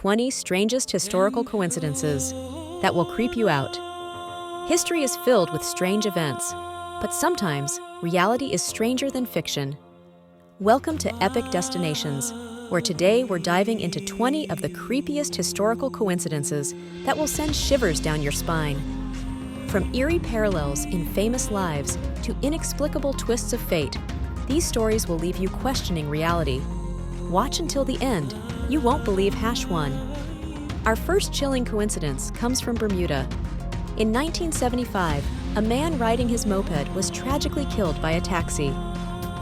20 strangest historical coincidences that will creep you out. History is filled with strange events, but sometimes reality is stranger than fiction. Welcome to Epic Destinations, where today we're diving into 20 of the creepiest historical coincidences that will send shivers down your spine. From eerie parallels in famous lives to inexplicable twists of fate, these stories will leave you questioning reality. Watch until the end. You won't believe #1. Our first chilling coincidence comes from Bermuda. In 1975, a man riding his moped was tragically killed by a taxi.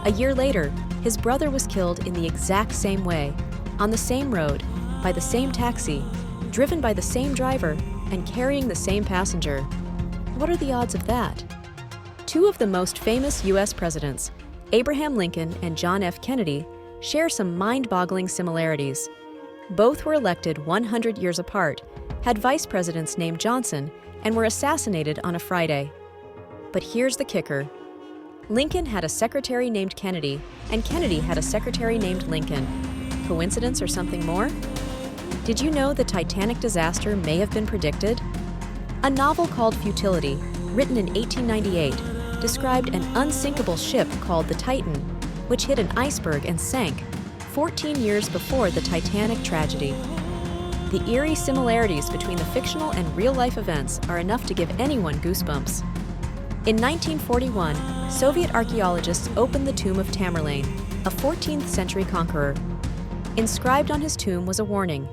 A year later, his brother was killed in the exact same way, on the same road, by the same taxi, driven by the same driver, and carrying the same passenger. What are the odds of that? Two of the most famous U.S. presidents, Abraham Lincoln and John F. Kennedy, share some mind-boggling similarities. Both were elected 100 years apart, had vice presidents named Johnson, and were assassinated on a Friday. But here's the kicker. Lincoln had a secretary named Kennedy, and Kennedy had a secretary named Lincoln. Coincidence or something more? Did you know the Titanic disaster may have been predicted? A novel called Futility, written in 1898, described an unsinkable ship called the Titan, which hit an iceberg and sank 14 years before the Titanic tragedy. The eerie similarities between the fictional and real-life events are enough to give anyone goosebumps. In 1941, Soviet archaeologists opened the tomb of Tamerlane, a 14th century conqueror. Inscribed on his tomb was a warning: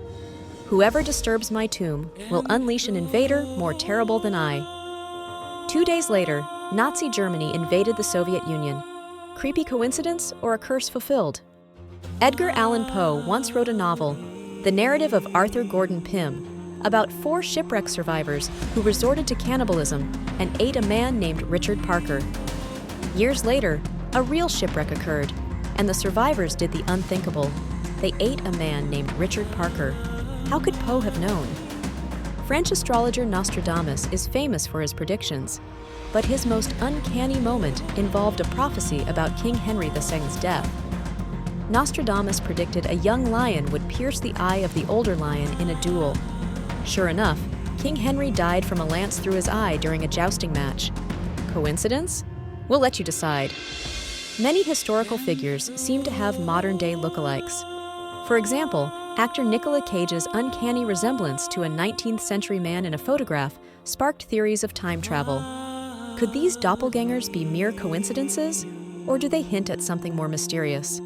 "Whoever disturbs my tomb will unleash an invader more terrible than I." 2 days later, Nazi Germany invaded the Soviet Union. Creepy coincidence or a curse fulfilled? Edgar Allan Poe once wrote a novel, The Narrative of Arthur Gordon Pym, about 4 shipwreck survivors who resorted to cannibalism and ate a man named Richard Parker. Years later, a real shipwreck occurred, and the survivors did the unthinkable. They ate a man named Richard Parker. How could Poe have known? French astrologer Nostradamus is famous for his predictions, but his most uncanny moment involved a prophecy about King Henry II's death. Nostradamus predicted a young lion would pierce the eye of the older lion in a duel. Sure enough, King Henry died from a lance through his eye during a jousting match. Coincidence? We'll let you decide. Many historical figures seem to have modern-day lookalikes. For example, actor Nicolas Cage's uncanny resemblance to a 19th century man in a photograph sparked theories of time travel. Could these doppelgangers be mere coincidences, or do they hint at something more mysterious?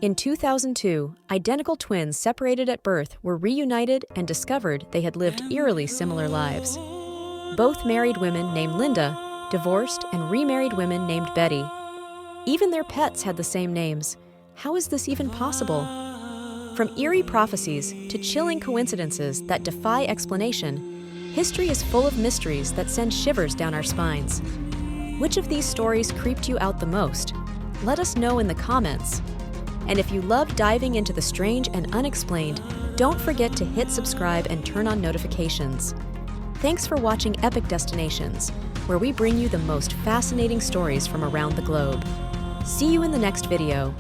In 2002, identical twins separated at birth were reunited and discovered they had lived eerily similar lives. Both married women named Linda, divorced and remarried women named Betty. Even their pets had the same names. How is this even possible? From eerie prophecies to chilling coincidences that defy explanation, history is full of mysteries that send shivers down our spines. Which of these stories creeped you out the most? Let us know in the comments. And if you love diving into the strange and unexplained, don't forget to hit subscribe and turn on notifications. Thanks for watching Epic Destinations, where we bring you the most fascinating stories from around the globe. See you in the next video.